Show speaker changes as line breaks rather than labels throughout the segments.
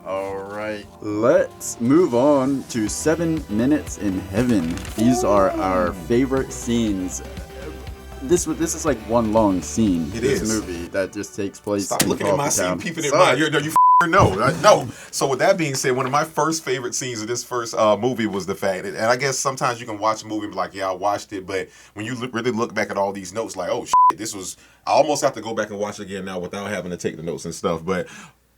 All right, let's move on to 7 Minutes in Heaven. These are our favorite scenes. This is like one long scene. This movie that just takes place.
Stop
in
looking at my
Town.
scene, peeping at mine. You no. So with that being said, one of my first favorite scenes of this first movie was the fact that, and I guess sometimes you can watch a movie and be like, yeah, I watched it, but when you really look back at all these notes, like, oh shit, this was. I almost have to go back and watch it again now without having to take the notes and stuff, but.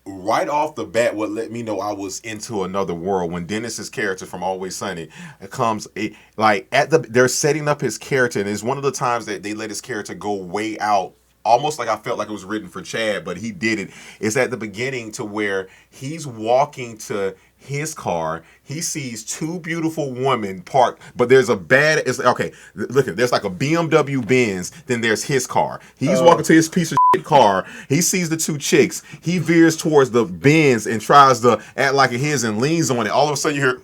Right off the bat, what let me know I was into another world when Dennis's character from Always Sunny comes they're setting up his character, and it's one of the times that they let his character go way out, almost like I felt like it was written for Chad, but he did it. It's at the beginning to where he's walking to his car. He sees two beautiful women parked, but there's there's like a BMW Benz, then there's his car. He's walking to his piece of shit car. He sees the two chicks. He veers towards the Benz and tries to act like it's his and leans on it. All of a sudden you hear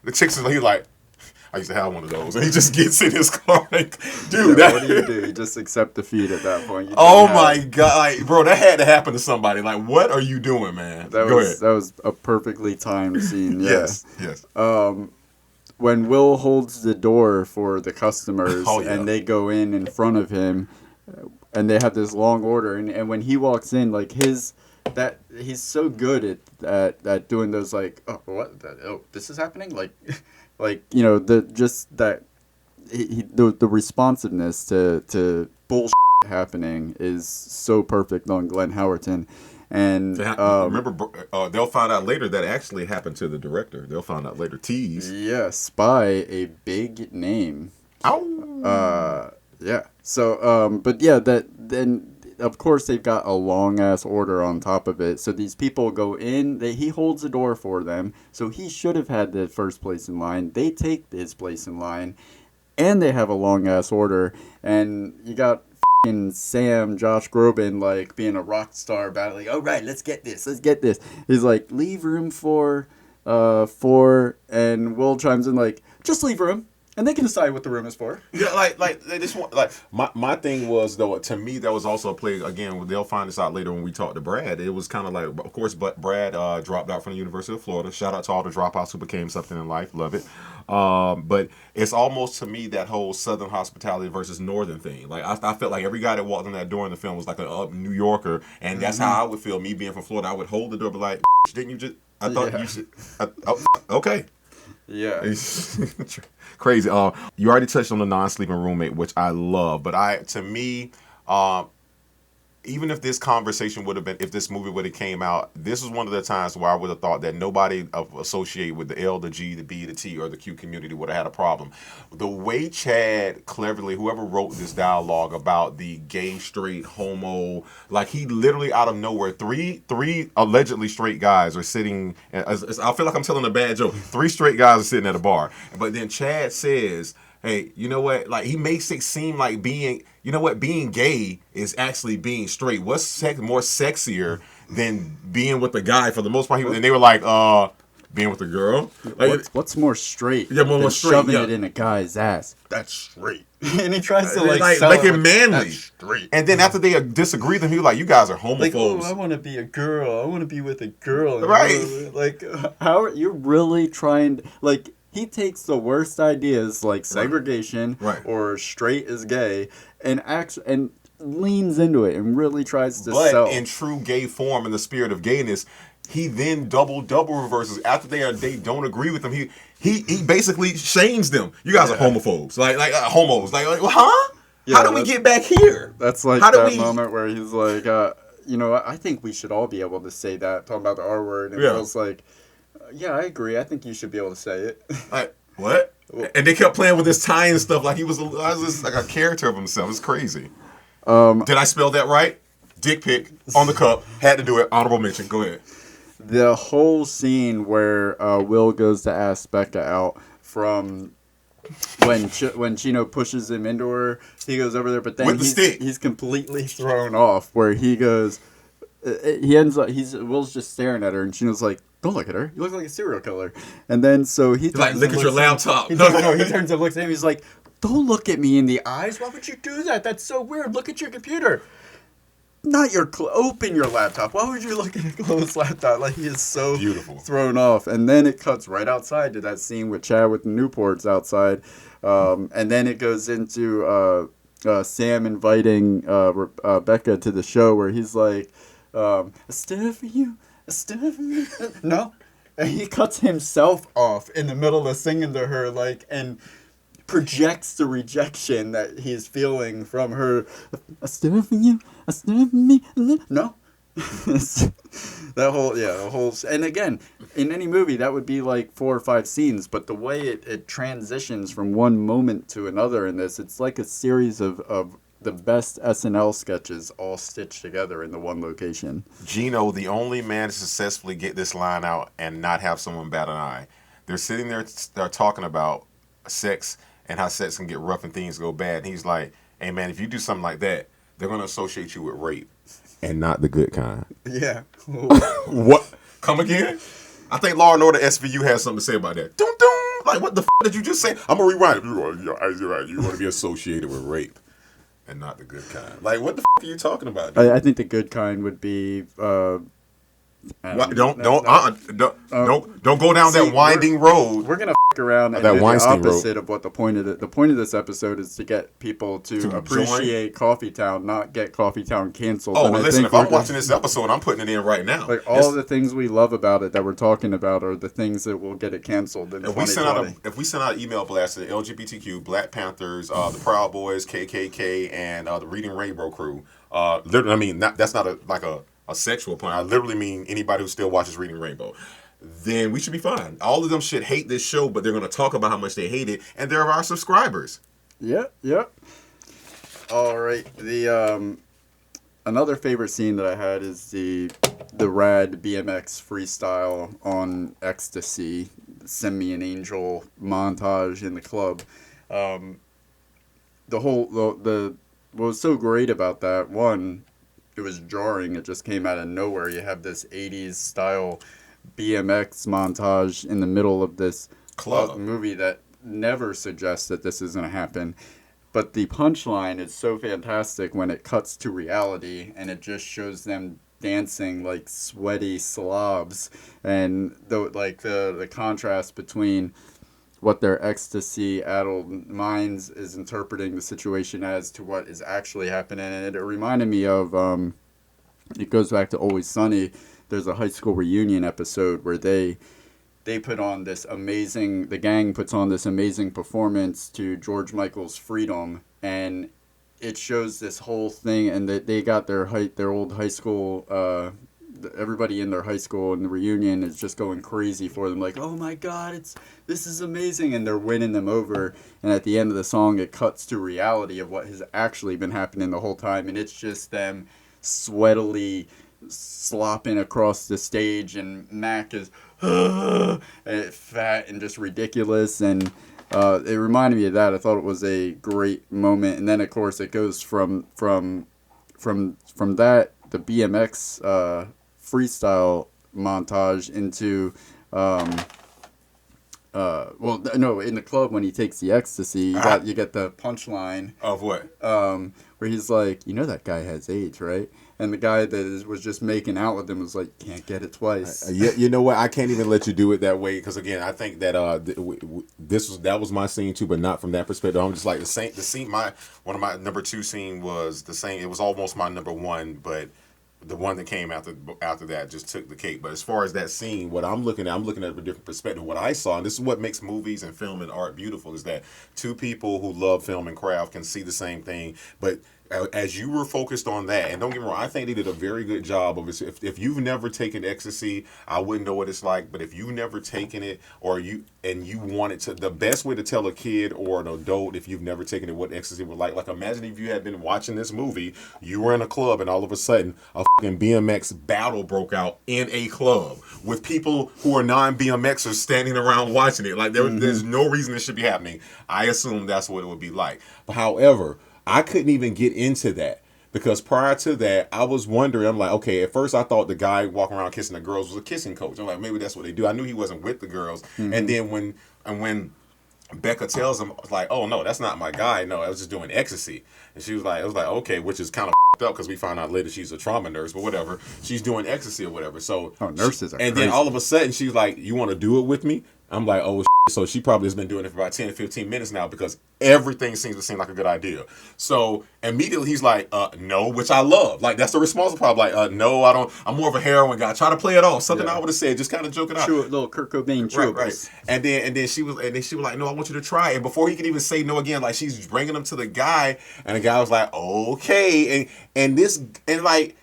the chicks he's like, I used to have one of those. And he just gets in his car like, dude,
what do you do? You just accept defeat at that point.
Oh my God. Like, bro, that had to happen to somebody. Like, what are you doing, man?
Go ahead. That was a perfectly timed scene. Yeah.
Yes.
When Will holds the door for the customers and they go in front of him and they have this long order, and when he walks in, like he's so good at doing those, like, this is happening, like the responsiveness to bullshit happening is so perfect on Glenn Howerton. And
remember, they'll find out later that actually happened to the director. They'll find out later. Tease.
Yes, by a big name.
Ow.
Yeah. So, but yeah, then of course they've got a long ass order on top of it. So these people go in. He holds the door for them. So he should have had the first place in line. They take his place in line, and they have a long ass order. And you got Sam, Josh Groban, like being a rock star about it, like, all right, let's get this. He's like, leave room for 4, and Will chimes in like, just leave room, and they can decide what the room is for.
Yeah, like they just want, like, my thing was, though, to me that was also a play. Again, they'll find this out later when we talk to Brad. It was kind of like, of course, but Brad dropped out from the University of Florida. Shout out to all the dropouts who became something in life. Love it. But it's almost, to me, that whole Southern hospitality versus Northern thing. Like, I felt like every guy that walked in that door in the film was like a New Yorker, and that's how I would feel. Me being from Florida, I would hold the door, but like, didn't you just? I thought you should. Okay.
Yeah.
Crazy. You already touched on the non-sleeping roommate, which I love, but to me, even if this conversation would have been, if this movie would have came out, this is one of the times where I would have thought that nobody associated with the L, the G, the B, the T, or the Q community would have had a problem. The way Chad cleverly, whoever wrote this dialogue about the gay, straight, homo, like he literally out of nowhere, three allegedly straight guys are sitting, I feel like I'm telling a bad joke, 3 straight guys are sitting at a bar. But then Chad says, hey, you know what? Like, he makes it seem like being gay is actually being straight. What's more sexier than being with a guy for the most part? And they were like, being with a girl. Like,
what's more straight?
Yeah, more straight.
Shoving it in a guy's ass. That's straight. And he tries to
make it manly.
That's straight.
And then after they disagree with him, he was like, you guys are homophobes.
Like, oh, I want to be a girl. I want to be with a girl.
Right.
Like, how are you really trying? Like, he takes the worst ideas like segregation or straight is gay and leans into it and really tries to sell.
But in true gay form, in the spirit of gayness, he then double reverses. After they don't agree with him, he basically shames them. You guys are homophobes, like homos. Like, huh? Yeah, how do we get back here?
That's like that moment where he's like, I think we should all be able to say that, talking about the R word, and Will's like, yeah, I agree. I think you should be able to say it.
Like, what? And they kept playing with this tie and stuff like he was just like a character of himself. It's crazy. Did I spell that right? Dick pic on the cup. Had to do it. Honorable mention. Go ahead.
The whole scene where Will goes to ask Becca out from when Chino pushes him into her, he goes over there, but then he's completely thrown off. Where he goes, he ends up Will's just staring at her, and Chino's like, don't look at her. You look like a serial killer. And then so he
like, look at your laptop.
He turns and looks at him. He's like, don't look at me in the eyes. Why would you do that? That's so weird. Look at your computer. not your open your laptop. Why would you look at a closed laptop? Like, he is so
Beautiful.
thrown off. And then it cuts right outside to that scene with Chad with the Newports outside. And then it goes into Sam inviting Becca to the show where he's like, a stir for you, a stir for you. No. And he cuts himself off in the middle of singing to her, like, and projects the rejection that he's feeling from her. A stir for you, a stir for me. No. The whole, and again, in any movie that would be like 4 or 5 scenes, but the way it transitions from one moment to another in this, it's like a series of the best SNL sketches all stitched together in the one location.
Gino, the only man to successfully get this line out and not have someone bat an eye. They're sitting there, they're talking about sex and how sex can get rough and things go bad. And he's like, hey man, if you do something like that, they're going to associate you with rape. And not the good kind.
Yeah.
What? Come again? I think Law and Order SVU has something to say about that. Dun, dun. Like, what the did you just say? I'm going to rewind it. You're right. You want to be associated with rape. And not the good kind. Like, what the are you talking about?
I think the good kind would be. Don't
go down that winding road.
We're gonna around and do the opposite of what the point of this episode is to get people to appreciate Coffeetown, not get Coffeetown canceled.
Oh, well, listen, if I'm watching this episode, I'm putting it in right now.
Like, all the things we love about it that we're talking about are the things that will get it canceled in 2020.
If we send out an email blast to the LGBTQ, Black Panthers, the Proud Boys, KKK, and the Reading Rainbow crew, literally, I mean, that's not a sexual point. I literally mean anybody who still watches Reading Rainbow. Then we should be fine. All of them should hate this show, but they're going to talk about how much they hate it, and they're our subscribers.
Yep. All right. The another favorite scene that I had is the rad BMX freestyle on Ecstasy, Send Me an Angel montage in the club. What was so great about that, one, it was jarring. It just came out of nowhere. You have this 80s style BMX montage in the middle of this club movie that never suggests that this is going to happen. But the punchline is so fantastic when it cuts to reality and it just shows them dancing like sweaty slobs, and the contrast between what their ecstasy-addled minds is interpreting the situation as to what is actually happening. And it reminded me of, it goes back to Always Sunny. There's a high school reunion episode where they put on this amazing, the gang puts on this amazing performance to George Michael's Freedom, and it shows this whole thing, and they got their old high school, everybody in their high school in the reunion is just going crazy for them, like, oh my god, this is amazing, and they're winning them over, and at the end of the song it cuts to reality of what has actually been happening the whole time, and it's just them sweatily slopping across the stage, and Mac is fat and just ridiculous, and it reminded me of that. I thought it was a great moment, and then of course it goes from that, the BMX freestyle montage into in the club when he takes the ecstasy, you get the punchline
of what?
Where he's like, you know that guy has AIDS, right? And the guy that was just making out with him was like, can't get it twice.
You know what? I can't even let you do it that way, because again, I think that that was my scene too, but not from that perspective. I'm just like the scene. One of my number 2 scene was the same. It was almost my number 1, but the one that came after that just took the cake. But as far as that scene, what I'm looking at a different perspective. What I saw, and this is what makes movies and film and art beautiful, is that two people who love film and craft can see the same thing, but as you were focused on that, and don't get me wrong, I think they did a very good job of it. If you've never taken ecstasy, I wouldn't know what it's like. But if you've never taken it, or you wanted to, the best way to tell a kid or an adult, if you've never taken it, what ecstasy was like imagine if you had been watching this movie, you were in a club, and all of a sudden a fucking BMX battle broke out in a club with people who are non-BMXers standing around watching it. Like there's no reason this should be happening. I assume that's what it would be like. But however, I couldn't even get into that, because prior to that, I was wondering, I'm like, okay, at first I thought the guy walking around kissing the girls was a kissing coach. I'm like, maybe that's what they do. I knew he wasn't with the girls. Mm-hmm. And then when Becca tells him, like, oh no, that's not my guy. No, I was just doing ecstasy. And she was like, I was like, okay, which is kind of locked up because we found out later she's a trauma nurse, but whatever. She's doing ecstasy or whatever. So
nurses are
and
crazy.
then all of a sudden she's like, "You want to do it with me?" I'm like, "Oh." So she probably has been doing it for about 10 to 15 minutes now because everything seems to seem like a good idea. So immediately he's like, no, which I love. Like, that's the responsible part. Like, no, I don't. I'm more of a heroin guy. Try to play it off. Something I would have said, just kind of joking out.
Little Kurt Cobain chewables.
Right. And then she was like, no, I want you to try. And before he could even say no again, like she's bringing him to the guy, and the guy was like, okay. And like,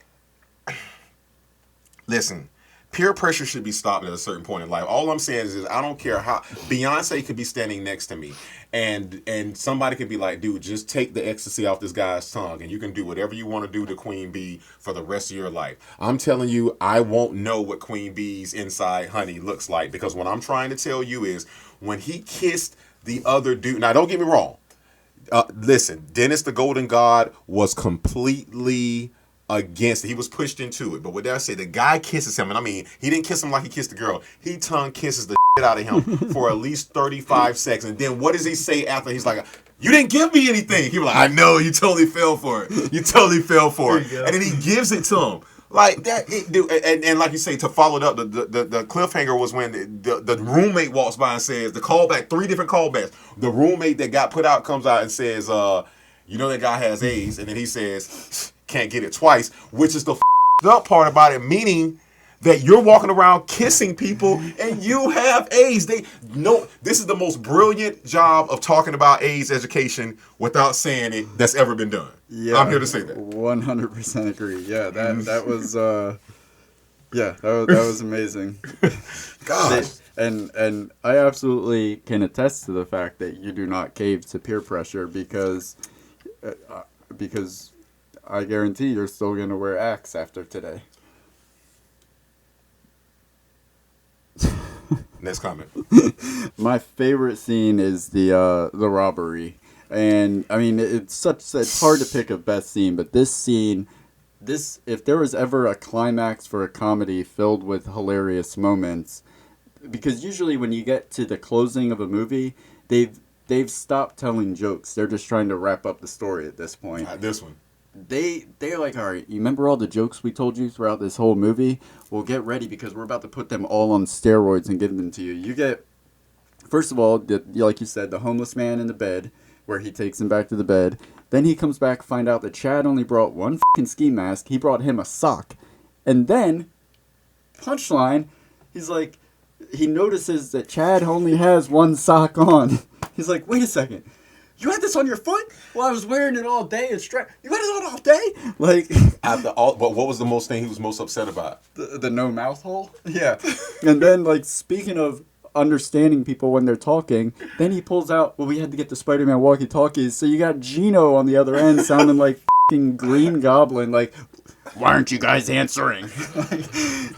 listen. Peer pressure should be stopped at a certain point in life. All I'm saying is I don't care how Beyonce could be standing next to me and somebody could be like, dude, just take the ecstasy off this guy's tongue and you can do whatever you want to do to Queen Bee for the rest of your life. I'm telling you, I won't know what Queen Bee's inside honey looks like because what I'm trying to tell you is when he kissed the other dude. Now, don't get me wrong. Listen, Dennis the Golden God was completely against it. He was pushed into it. But what did I say? The guy kisses him, and I mean, he didn't kiss him like he kissed the girl. He tongue kisses the shit out of him for at least 35 seconds. And then what does he say after? He's like, you didn't give me anything. He was like, I know, you totally fell for it. You totally fell for it. And then he gives it to him. Like that, dude, and like you say, to follow it up, the cliffhanger was when the roommate walks by and says, the callback, 3 different callbacks. The roommate that got put out comes out and says, you know that guy has AIDS. And then he says, can't get it twice, which is the up part about it, meaning that you're walking around kissing people and you have AIDS. This is the most brilliant job of talking about AIDS education without saying it that's ever been done. Yeah, I'm here to say that.
100% agree. Yeah, that was that was amazing.
Gosh.
And I absolutely can attest to the fact that you do not cave to peer pressure because I guarantee you're still going to wear Axe after today.
Next comment.
My favorite scene is the robbery. And I mean it's hard to pick a best scene, but this scene, if there was ever a climax for a comedy filled with hilarious moments, because usually when you get to the closing of a movie, they've stopped telling jokes. They're just trying to wrap up the story at this point.
This one.
They're like, all right, you remember all the jokes we told you throughout this whole movie? Well, get ready because we're about to put them all on steroids and give them to you. You get, first of all, like you said, the homeless man in the bed, where he takes him back to the bed. Then he comes back, find out that Chad only brought one fucking ski mask. He brought him a sock. And then, punchline, he's like, he notices that Chad only has one sock on. He's like, wait a second. You had this on your foot? Well, I was wearing it all day and strapped. You had it on all day? Like,
but what was the most thing he was most upset about?
The no mouth hole? Yeah. And then, like, speaking of understanding people when they're talking, then he pulls out, well, we had to get the Spider-Man walkie-talkies, so you got Gino on the other end sounding like fucking Green Goblin, like, why aren't you guys answering?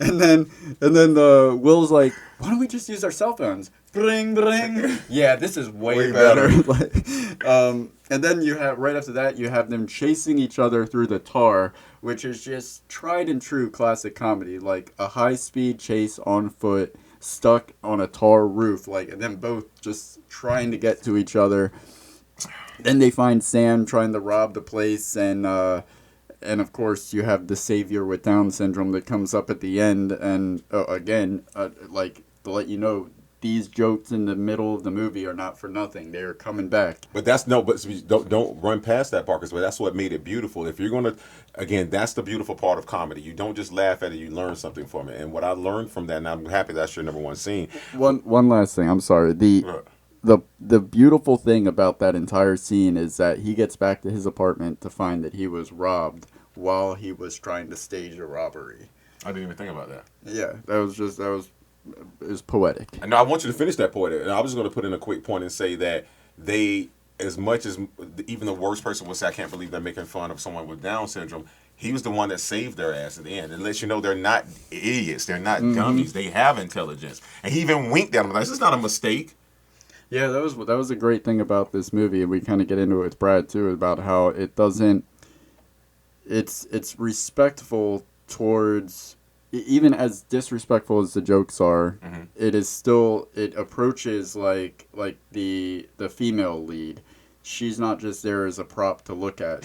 and then Will's like, why don't we just use our cell phones? Bring, bring. Yeah, this is way better. And then you have, right after that, you have them chasing each other through the tar, which is just tried and true classic comedy, like a high-speed chase on foot, stuck on a tar roof, like, and then both just trying to get to each other. Then they find Sam trying to rob the place, and of course you have the savior with Down syndrome that comes up at the end, and again, like, to let you know, these jokes in the middle of the movie are not for nothing. They're coming back.
But don't run past that part, because that's what made it beautiful. If you're gonna, again, that's the beautiful part of comedy. You don't just laugh at it; you learn something from it. And what I learned from that, and I'm happy that's your number one scene.
One last thing. I'm sorry. The beautiful thing about that entire scene is that he gets back to his apartment to find that he was robbed while he was trying to stage a robbery.
I didn't even think about that.
Yeah, that was poetic.
And I want you to finish that point. And I was just going to put in a quick point and say that as much as even the worst person would say, I can't believe they're making fun of someone with Down syndrome, he was the one that saved their ass at the end. It lets you know they're not idiots. They're not dummies. They have intelligence. And he even winked at him. Like, this is not a mistake.
Yeah, that was a great thing about this movie, and we kind of get into it with Brad too, about how it doesn't. It's respectful towards, even as disrespectful as the jokes are. It is still, it approaches like the female lead. she's not just there as a prop to look at.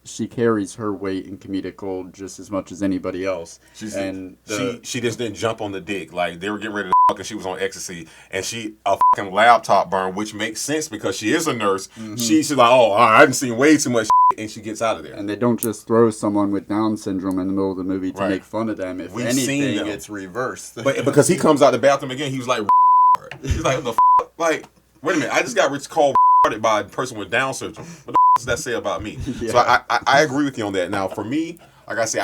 She carries her weight in comedic gold just as much as anybody else.
She just didn't jump on the dick. Like, they were getting ready to fuck and she was on Ecstasy, and she a fucking laptop burn, which makes sense because she is a nurse. She's like, oh, I haven't seen way too much shit, and she gets out of there.
And they don't just throw someone with Down syndrome in the middle of the movie to make fun of them. If anything, it's reversed.
But because he comes out the bathroom again, he was like, he's like, what the fuck? Like, wait a minute, I just got called by a person with Down syndrome. What the does that say about me? Yeah. So I agree with you on that. Now, for me, like I said,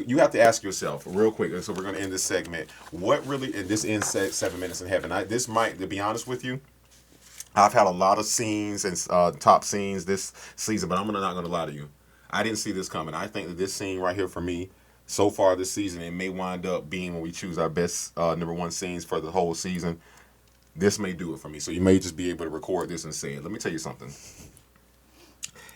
you have to ask yourself real quick. So we're going to end this segment. What really, and this ends 7 minutes in heaven. This might, to be honest with you, I've had a lot of scenes and top scenes this season, but I'm not going to lie to you. I didn't see this coming. I think that this scene right here for me, so far this season, it may wind up being when we choose our best number one scenes for the whole season. This may do it for me. So you may just be able to record this and say it. Let me tell you something.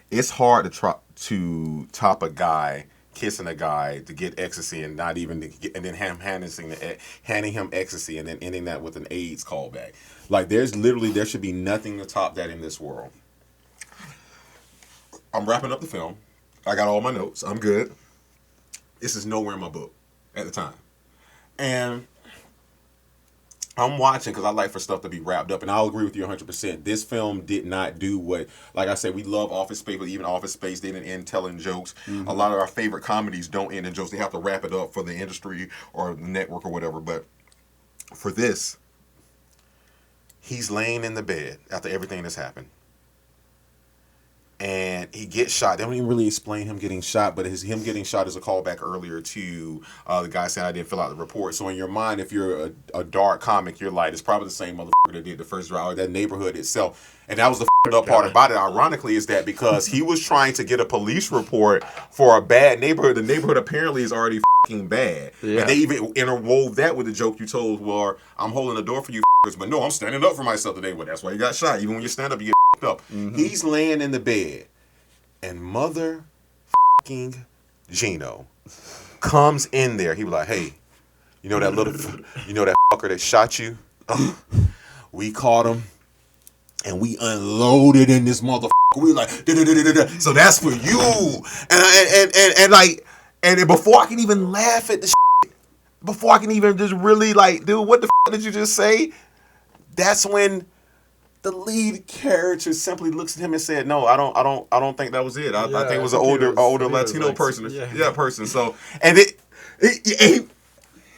It's hard to top a guy kissing a guy to get ecstasy and not even to get, and then handing him ecstasy and then ending that with an AIDS callback. Like, there should be nothing to top that in this world. I'm wrapping up the film. I got all my notes. I'm good. This is nowhere in my book at the time. And I'm watching because I like for stuff to be wrapped up, and I'll agree with you 100%. This film did not do what, like I said, we love Office Space, but even Office Space didn't end telling jokes. A lot of our favorite comedies don't end in jokes. They have to wrap it up for the industry or the network or whatever. But for this, he's laying in the bed after everything that's happened. And he gets shot. They don't even really explain him getting shot, but him getting shot is a callback earlier to the guy saying I didn't fill out the report. So in your mind, if you're a dark comic, you're like, it's probably the same motherfucker that did the first round, or that neighborhood itself. And that was the up part about it, ironically, is that because he was trying to get a police report for a bad neighborhood, the neighborhood apparently is already fucking bad. Yeah. And they even interwove that with the joke you told, well, I'm holding the door for you, but no, I'm standing up for myself today. Well, that's why you got shot. Even when you stand up, you get up. He's laying in the bed, and mother fucking Gino comes in there. He was like, hey, you know that fucker that shot you? We caught him, and we unloaded in this motherfucker. We like, da-da-da-da-da. So that's for you. And before I can even laugh at the shit, before I can even just really like, dude, what the did you just say? That's when the lead character simply looks at him and said, "No, I don't think that was it. I think it was an older Latino person, person." So, and it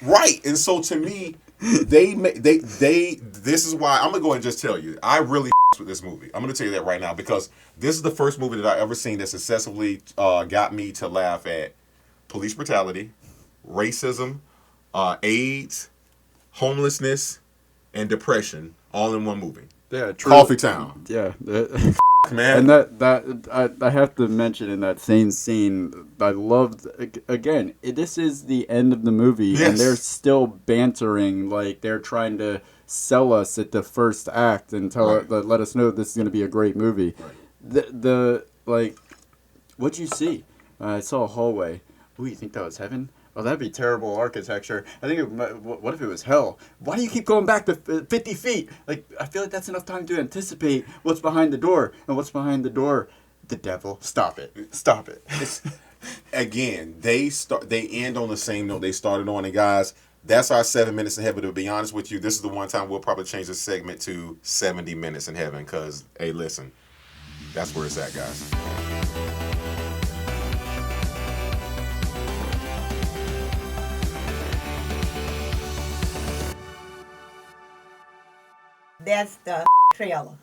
right. And so to me, they this is why I'm gonna go ahead and just tell you, I really with this movie. I'm gonna tell you that right now because this is the first movie that I ever seen that successfully got me to laugh at police brutality, racism, AIDS, homelessness, and depression all in one movie.
Yeah, true.
Coffee Town.
Yeah,
man.
And I have to mention in that same scene, I loved again. This is the end of the movie, and they're still bantering like they're trying to sell us at the first act and let us know this is going to be a great movie. Right. The like, what'd you see? I saw a hallway. Ooh, you think that was heaven? Oh, that'd be terrible architecture. I think, what if it was hell? Why do you keep going back to 50 feet? Like, I feel like that's enough time to anticipate what's behind the door. And what's behind the door? The devil. Stop it.
Again, they end on the same note they started on. And guys, that's our 7 minutes in heaven. To be honest with you, this is the one time we'll probably change this segment to 70 minutes in heaven. Because, hey, listen, that's where it's at, guys.
That's the trailer.